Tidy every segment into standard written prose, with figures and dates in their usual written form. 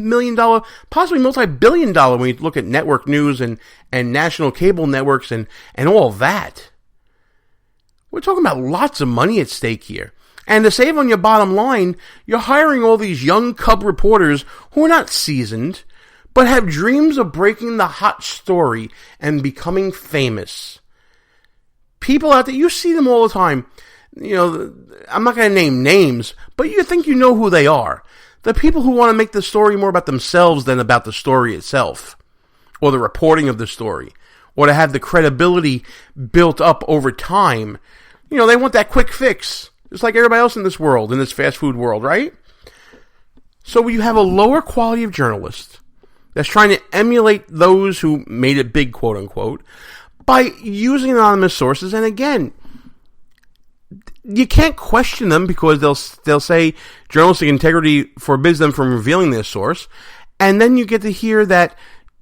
multi-million dollar, possibly multi-billion dollar when you look at network news and national cable networks and all that. We're talking about lots of money at stake here. And to save on your bottom line, you're hiring all these young cub reporters who are not seasoned, but have dreams of breaking the hot story and becoming famous. People out there, you see them all the time. You know, I'm not going to name names, but you think you know who they are. The people who want to make the story more about themselves than about the story itself, or the reporting of the story, or to have the credibility built up over time. You know, they want that quick fix. Just like everybody else in this world, in this fast food world, right? So you have a lower quality of journalist that's trying to emulate those who made it big, quote unquote, by using anonymous sources. And again, you can't question them because they'll say journalistic integrity forbids them from revealing their source. And then you get to hear that,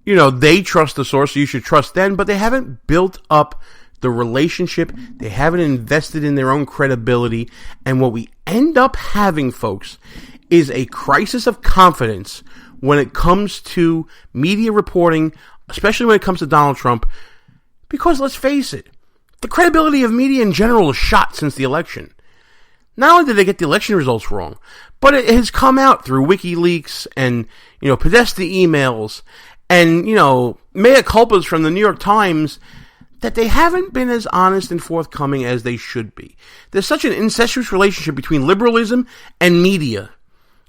you know, they trust the source, so you should trust them, but they haven't built up the relationship, they haven't invested in their own credibility, and what we end up having, folks, is a crisis of confidence when it comes to media reporting, especially when it comes to Donald Trump, because let's face it, the credibility of media in general is shot since the election. Not only did they get the election results wrong, but it has come out through WikiLeaks and, you know, Podesta emails and, you know, mea culpas from the New York Times that they haven't been as honest and forthcoming as they should be. There's such an incestuous relationship between liberalism and media,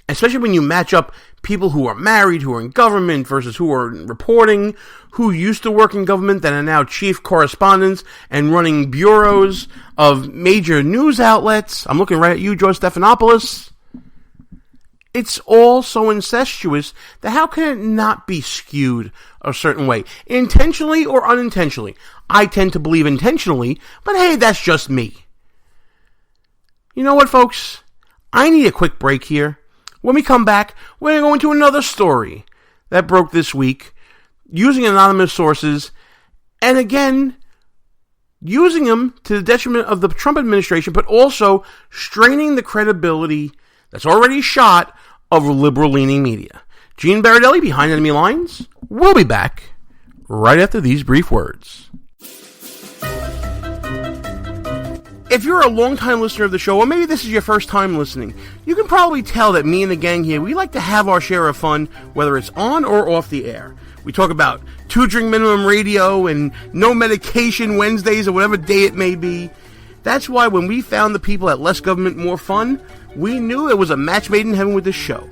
especially when you match up people who are married, who are in government, versus who are reporting, who used to work in government that are now chief correspondents and running bureaus of major news outlets. I'm looking right at you, George Stephanopoulos. It's all so incestuous that how can it not be skewed a certain way? Intentionally or unintentionally? I tend to believe intentionally, but hey, that's just me. You know what, folks? I need a quick break here. When we come back, we're going to go into another story that broke this week, using anonymous sources, and again, using them to the detriment of the Trump administration, but also straining the credibility that's already shot of liberal-leaning media. Gene Baradelli, Behind Enemy Lines. We'll be back right after these brief words. If you're a long-time listener of the show, or maybe this is your first time listening, you can probably tell that me and the gang here, we like to have our share of fun, whether it's on or off the air. We talk about 2-drink minimum radio and no medication Wednesdays or whatever day it may be. That's why when we found the people at Less Government, More Fun, we knew it was a match made in heaven with this show.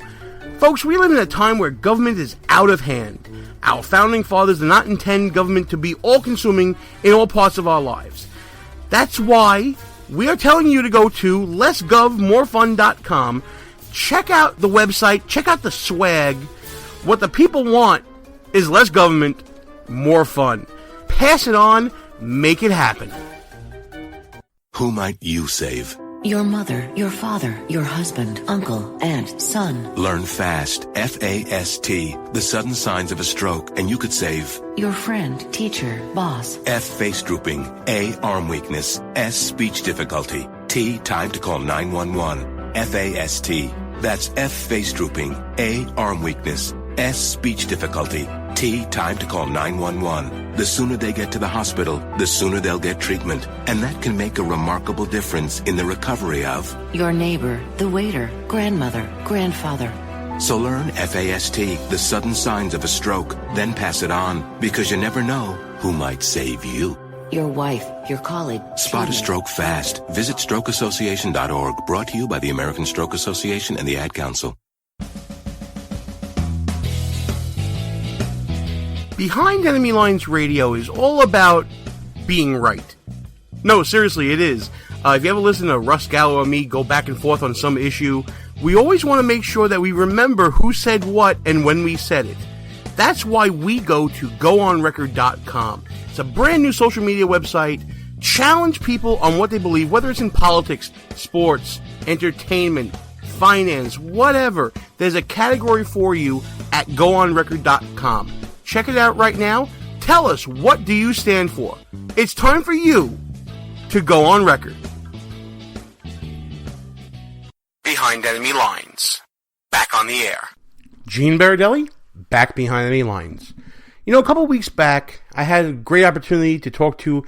Folks, we live in a time where government is out of hand. Our founding fathers did not intend government to be all-consuming in all parts of our lives. That's why we are telling you to go to lessgovmorefun.com, check out the website, check out the swag. What the people want is less government, more fun. Pass it on, make it happen. Who might you save? Your mother, your father, your husband, uncle, aunt, son. Learn FAST, F-A-S-T, the sudden signs of a stroke, and you could save. Your friend, teacher, boss. F, face drooping. A, arm weakness. S, speech difficulty. T, time to call 911. F-A-S-T. That's F, face drooping. A, arm weakness. S, speech difficulty. T, time to call 911. The sooner they get to the hospital, the sooner they'll get treatment. And that can make a remarkable difference in the recovery of your neighbor, the waiter, grandmother, grandfather. So learn FAST, the sudden signs of a stroke, then pass it on, because you never know who might save you. Your wife, your colleague. Spot a stroke fast. Visit strokeassociation.org. Brought to you by the American Stroke Association and the Ad Council. Behind Enemy Lines Radio is all about being right. No, seriously, it is. If you ever listen to Russ Gallo or me go back and forth on some issue, we always want to make sure that we remember who said what and when we said it. That's why we go to goonrecord.com. It's a brand new social media website. Challenge people on what they believe, whether it's in politics, sports, entertainment, finance, whatever. There's a category for you at goonrecord.com. Check it out right now. Tell us, what do you stand for? It's time for you to go on record. Behind Enemy Lines. Back on the air. Gene Baradelli, back behind the lines. You know, a couple weeks back, I had a great opportunity to talk to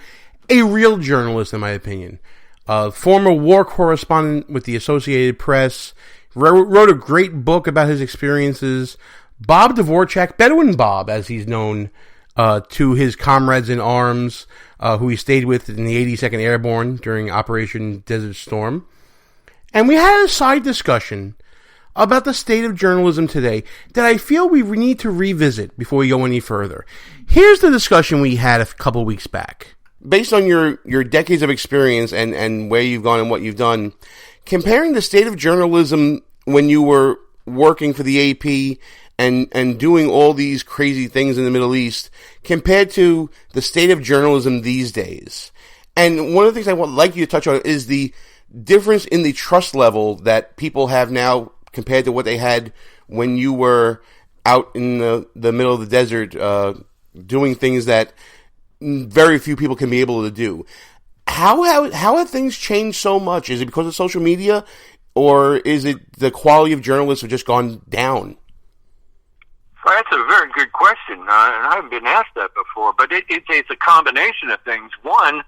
a real journalist, in my opinion. A former war correspondent with the Associated Press, wrote a great book about his experiences. Bob Dvorak, Bedouin Bob, as he's known to his comrades in arms, who he stayed with in the 82nd Airborne during Operation Desert Storm. And we had a side discussion about the state of journalism today that I feel we need to revisit before we go any further. Here's the discussion we had a couple weeks back. Based on your decades of experience and where you've gone and what you've done, comparing the state of journalism when you were working for the AP and doing all these crazy things in the Middle East compared to the state of journalism these days. And one of the things I would like you to touch on is the difference in the trust level that people have now compared to what they had when you were out in the middle of the desert doing things that very few people can be able to do. How have things changed so much? Is it because of social media, or is it the quality of journalists have just gone down? Well, that's a very good question, and I haven't been asked that before, but it's a combination of things. One,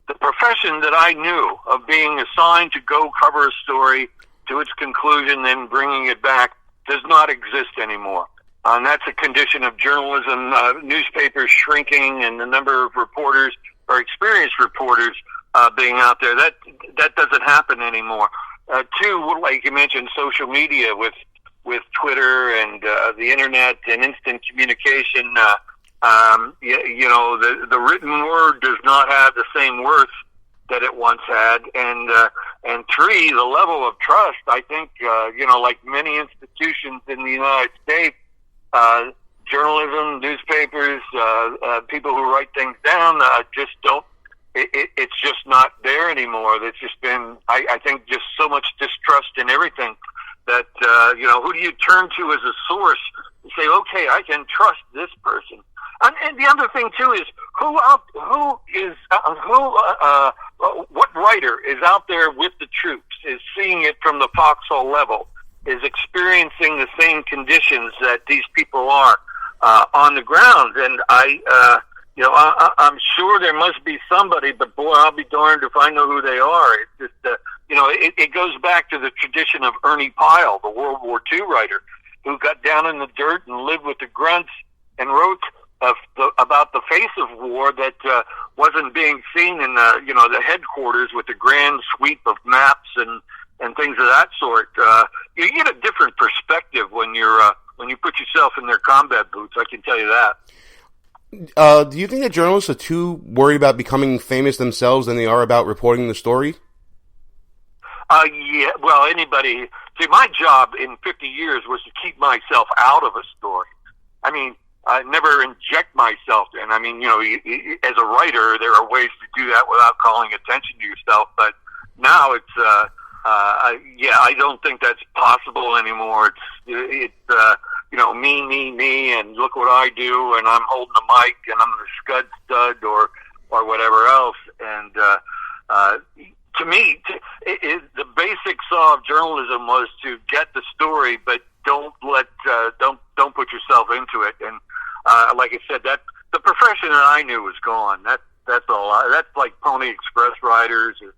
the profession that I knew of being assigned to go cover a story to its conclusion, then bringing it back, does not exist anymore. And that's a condition of journalism, newspapers shrinking, and the number of reporters or experienced reporters being out there. That doesn't happen anymore. Two, like you mentioned, social media with Twitter and the internet and instant communication. The written word does not have the same worth that it once had, and three, the level of trust. I think like many institutions in the United States, journalism, newspapers, people who write things down, just don't. It's just not there anymore. There's just been, I think, just so much distrust in everything that who do you turn to as a source and say, okay, I can trust this person. And the other thing too is what writer is out there with the troops, is seeing it from the foxhole level, is experiencing the same conditions that these people are on the ground. And I'm sure there must be somebody, but boy, I'll be darned if I know who they are. It's just it goes back to the tradition of Ernie Pyle, the World War II writer, who got down in the dirt and lived with the grunts and wrote about the face of war that wasn't being seen in the headquarters with the grand sweep of maps and things of that sort. You get a different perspective when you put yourself in their combat boots. I can tell you that. Do you think that journalists are too worried about becoming famous themselves than they are about reporting the story? Yeah. Well, anybody. See, my job in 50 years was to keep myself out of a story. I mean, I never inject myself in. I mean, as a writer, there are ways to do that without calling attention to yourself. But now it's, I don't think that's possible anymore. It's me, and look what I do, and I'm holding a mic, and I'm the scud stud, or whatever else. And to me, the basic saw of journalism was to get the story, but don't put yourself into it. And like I said, that the profession that I knew was gone. That's all. That's like Pony Express riders or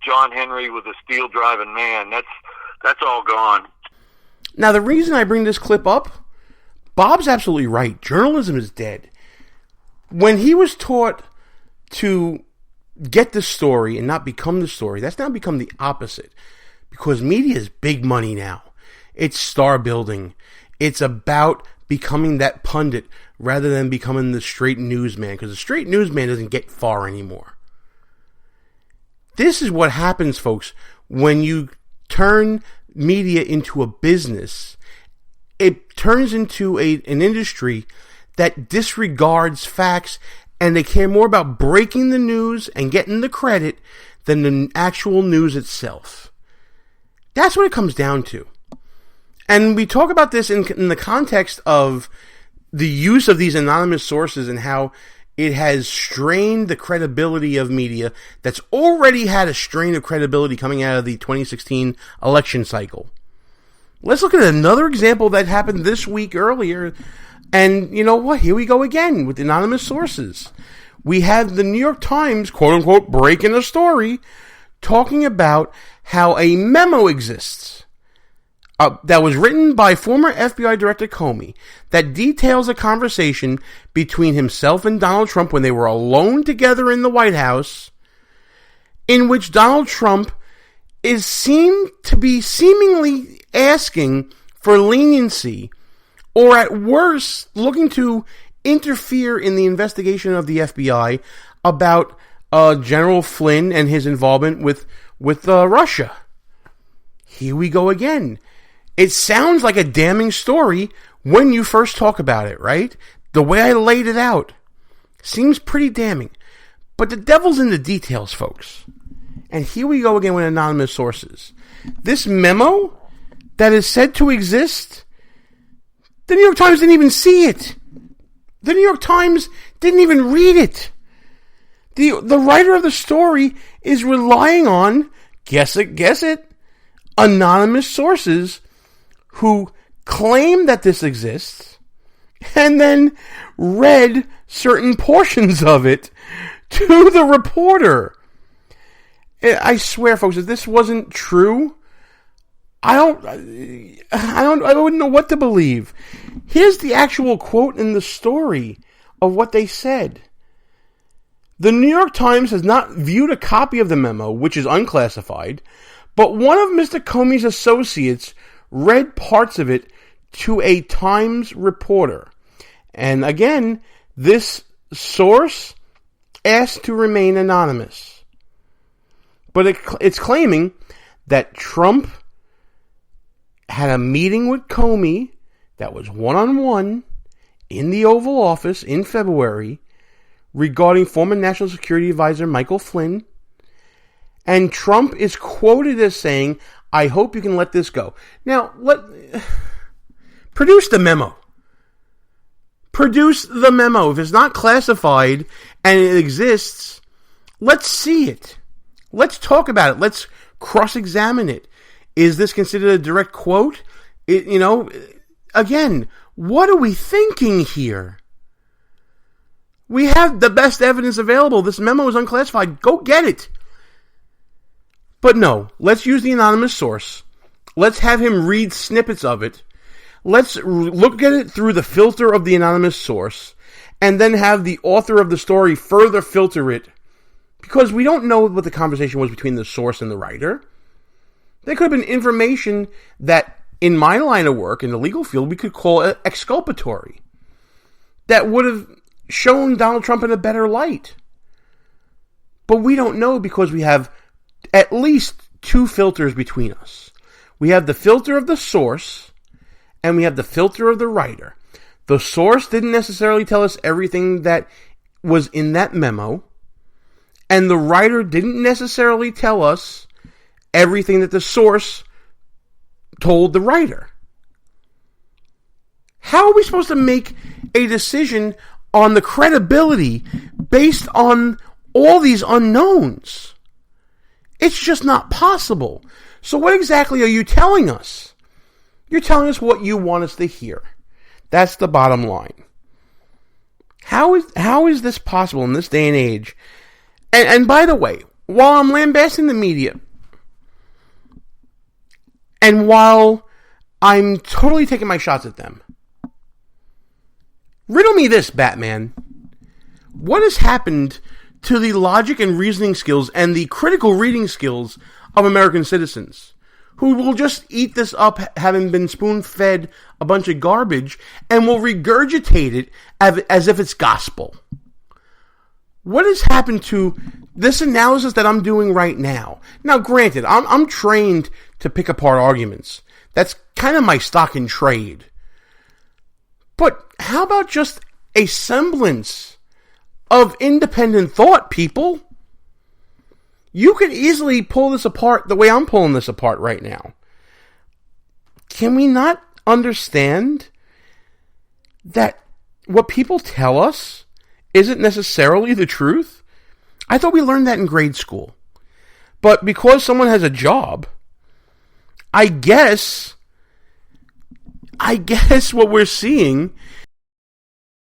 John Henry with a steel driving man. That's all gone. Now, the reason I bring this clip up, Bob's absolutely right. Journalism is dead. When he was taught to get the story and not become the story, that's now become the opposite. Because media is big money now. It's star building. It's about becoming that pundit rather than becoming the straight newsman. Because the straight newsman doesn't get far anymore. This is what happens, folks, when you turn media into a business. It turns into an industry that disregards facts, and they care more about breaking the news and getting the credit than the actual news itself. That's what it comes down to. And we talk about this in the context of the use of these anonymous sources and how it has strained the credibility of media that's already had a strain of credibility coming out of the 2016 election cycle. Let's look at another example that happened this week earlier. And you know what? Here we go again with anonymous sources. We have the New York Times, quote-unquote, breaking a story, talking about how a memo exists that was written by former FBI Director Comey that details a conversation between himself and Donald Trump when they were alone together in the White House, in which Donald Trump is seen to be seemingly asking for leniency, or at worst, looking to interfere in the investigation of the FBI about General Flynn and his involvement with Russia. Here we go again. It sounds like a damning story when you first talk about it, right? The way I laid it out seems pretty damning. But the devil's in the details, folks. And here we go again with anonymous sources. This memo that is said to exist, the New York Times didn't even see it. The New York Times didn't even read it. The writer of the story is relying on, guess it, anonymous sources who claim that this exists and then read certain portions of it to the reporter. I swear, folks, if this wasn't true, I wouldn't know what to believe. Here's the actual quote in the story of what they said. The New York Times has not viewed a copy of the memo, which is unclassified, but one of Mr. Comey's associates read parts of it to a Times reporter. And again, this source asked to remain anonymous. But it's claiming that Trump had a meeting with Comey that was one-on-one in the Oval Office in February regarding former National Security Advisor Michael Flynn. And Trump is quoted as saying, "I hope you can let this go." Now, produce the memo. Produce the memo. If it's not classified and it exists, let's see it. Let's talk about it. Let's cross-examine it. Is this considered a direct quote? Again, what are we thinking here? We have the best evidence available. This memo is unclassified. Go get it. But no, let's use the anonymous source. Let's have him read snippets of it. Let's look at it through the filter of the anonymous source, and then have the author of the story further filter it, because we don't know what the conversation was between the source and the writer. There could have been information that, in my line of work, in the legal field, we could call exculpatory, that would have shown Donald Trump in a better light. But we don't know, because we have at least two filters between us. We have the filter of the source, and we have the filter of the writer. The source didn't necessarily tell us everything that was in that memo, and the writer didn't necessarily tell us everything that the source told the writer. How are we supposed to make a decision on the credibility based on all these unknowns? It's just not possible. So what exactly are you telling us? You're telling us what you want us to hear. That's the bottom line. How is this possible in this day and age? And by the way, while I'm lambasting the media, and while I'm totally taking my shots at them, riddle me this, Batman. What has happened to the logic and reasoning skills and the critical reading skills of American citizens who will just eat this up having been spoon-fed a bunch of garbage and will regurgitate it as if it's gospel? What has happened to this analysis that I'm doing right now? Now, granted, I'm trained to pick apart arguments. That's kind of my stock in trade. But how about just a semblance of independent thought, people? You could easily pull this apart the way I'm pulling this apart right now. Can we not understand that what people tell us isn't necessarily the truth? I thought we learned that in grade school. But because someone has a job, I guess I guess what we're seeing